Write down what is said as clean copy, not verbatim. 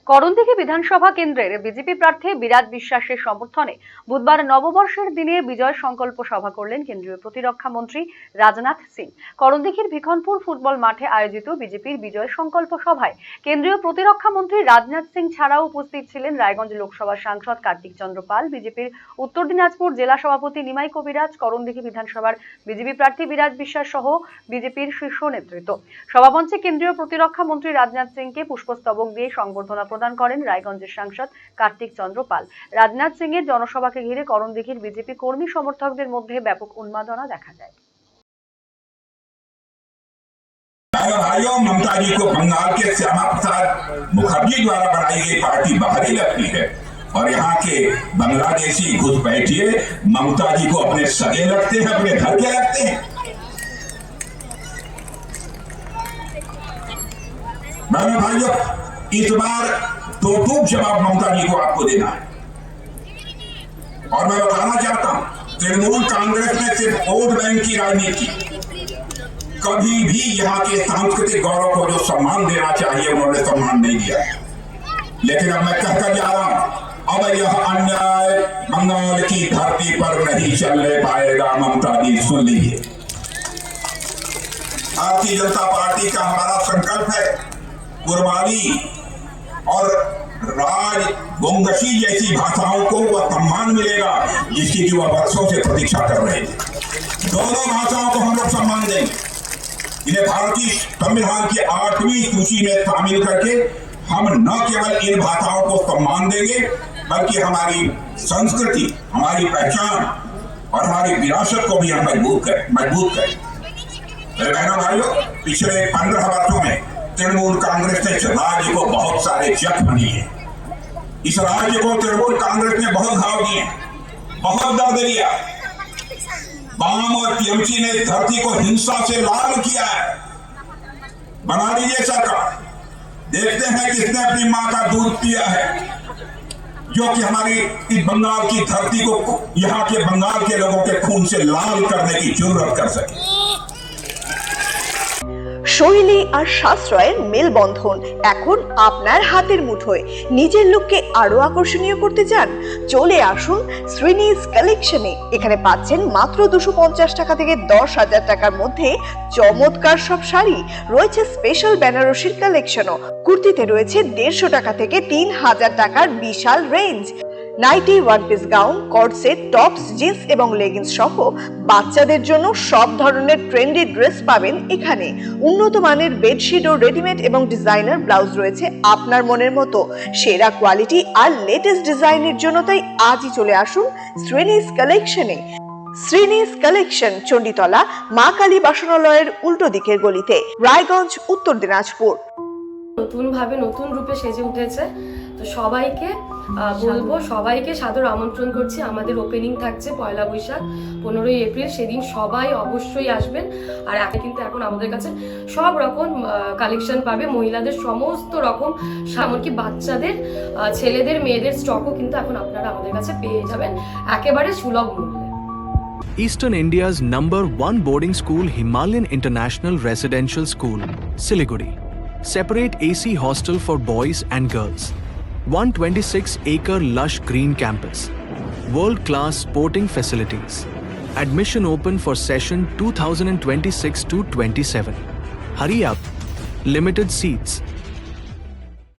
করণদিঘি বিধানসভা কেন্দ্রের বিজেপি প্রার্থী বিরাট বিশ্বাসের সমর্থনে বুধবার নববর্ষের দিনে বিজয় সংকল্প সভা করলেন কেন্দ্রীয় প্রতিরক্ষা মন্ত্রী রাজনাথ সিং। করণদিঘির ভিখনপুর ফুটবল মাঠে আয়োজিত বিজেপির বিজয় সংকল্প সভায় কেন্দ্রীয় প্রতিরক্ষা মন্ত্রী রাজনাথ সিং ছাড়াও উপস্থিত ছিলেন রায়গঞ্জ লোকসভা সাংসদ কার্তিক চন্দ্র পাল, বিজেপির উত্তর দিনাজপুর জেলা সভাপতি নিমাই কবিরাজ, করণদিঘি বিধানসভার বিজেপি প্রার্থী বিরাট বিশ্বাস সহ বিজেপির শীর্ষ নেতৃত্ব। সভামঞ্চে কেন্দ্রীয় প্রতিরক্ষা মন্ত্রী রাজনাথ সিংকে পুষ্পস্তবক দিয়ে সংবর্ধনা প্রদান করেন রায়গঞ্জের সাংসদ কার্তিক চন্দ্র পাল। রাজনাথ সিং এর জনসভাকে ঘিরে করণদিঘির বিজেপি কর্মী সমর্থকদের মধ্যে ব্যাপক উন্মাদনা দেখা যায়। भाइयों, ममता जी को बंगाल के श्यामा प्रसाद मुखर्जी द्वारा बनाई गई पार्टी बाहरी लगती है और यहाँ के बांग्लादेशी घुसपैठिए ममता जी को अपने सगे लगते हैं, अपने घर के लगते हैं। भाइयों, इस बार दो टूक जवाब ममता जी को आपको देना है और मैं बताना चाहता हूं, तृणमूल कांग्रेस ने सिर्फ वोट बैंक की राजनीति, कभी भी यहाँ के सांस्कृतिक गौरव को जो सम्मान देना चाहिए उन्होंने सम्मान नहीं दिया। लेकिन अब मैं कहकर जा रहा हूं, अब यह अन्याय बंगाल की धरती पर नहीं चलने पाएगा। ममता जी सुन लीजिए, भारतीय जनता पार्टी का हमारा संकल्प है कुर्बानी और राज गोंगशी जैसी भाषाओं को वह सम्मान मिलेगा जिसकी कि वह वर्षों से प्रतीक्षा कर रहे थे। दोनों भाषाओं को हम लोग सम्मान देंगे। इन्हें भारतीय संविधान की 8वीं सूची में शामिल करके हम न केवल इन भाषाओं को सम्मान देंगे बल्कि हमारी संस्कृति, हमारी पहचान और हमारी विरासत को भी हम मजबूत करें। मेरे बहनों भाइयों, पिछले 15 वर्षों में तृणमूल कांग्रेस ने इस राज्य को बहुत सारे जख्म दिए। इस राज्य को तृणमूल कांग्रेस ने बहुत घाव दिए, बहुत दर्द दिया। वाम और टीएमसी ने धरती को हिंसा से लाल किया है। बना लीजिए सरकार, देखते हैं किसने अपनी मां का दूध पिया है जो कि हमारी इस बंगाल की धरती को, यहाँ के बंगाल के लोगों के खून से लाल करने की जरूरत कर सके। শৈলী আর সাশ্রয়ের মেলবন্ধন এখন আপনার হাতের মুঠোয়। নিজের লুককে আরো আকর্ষণীয় করতে চান? চলে আসুন শ্রীনিজ কালেকশনে। এখানে পাচ্ছেন মাত্র 250 টাকা থেকে 10,000 টাকার মধ্যে চমৎকার সব শাড়ি। রয়েছে স্পেশাল বেনারসির কালেকশনও। কুর্তিতে রয়েছে 150 টাকা থেকে 3,000 টাকার বিশাল range. Nighty, one piece gown, cot set, tops, jeans এবং লেগিংস সহ বাচ্চাদের জন্য সব ধরনের ট্রেন্ডি ড্রেস পাবেন এখানে। উন্নত মানের বেডশিট ও রেডিমেড এবং ডিজাইনার ব্লাউজ রয়েছে আপনার মনের মতো। সেরা কোয়ালিটি আর লেটেস্ট ডিজাইনের জন্য তাই আজই চলে আসুন শ্রীনিজ কালেকশনে। শ্রীনিজ কালেকশন, চণ্ডীতলা মা কালী বাসনালয়ের উল্টো দিকের গলিতে, রায়গঞ্জ, উত্তর দিনাজপুর। নতুন ভাবে নতুন রূপে সেজে উঠেছে, তো সবাইকে বলবো, সবাইকে সাদর আমন্ত্রণ করছি। আমাদের ওপেনিং থাকছে 1 বৈশাখ 15 এপ্রিল, সেদিন সবাই অবশ্যই আসবেন। আর কিন্তু এখন আমাদের কাছে সব রকম কালেকশন পাবে, মহিলাদের সমস্ত রকম, এমনকি বাচ্চাদের, ছেলেদের, মেয়েদের স্টকও কিন্তু এখন আপনারা আমাদের কাছে পেয়ে যাবেন একেবারে সুলভ মূল্যে। Eastern India's #1 boarding school, Himalayan International Residential School, Siliguri. Separate AC hostel for boys and girls. 126-acre lush green campus. World-class sporting facilities. Admission open for session 2026 to 27. Hurry up. Limited seats.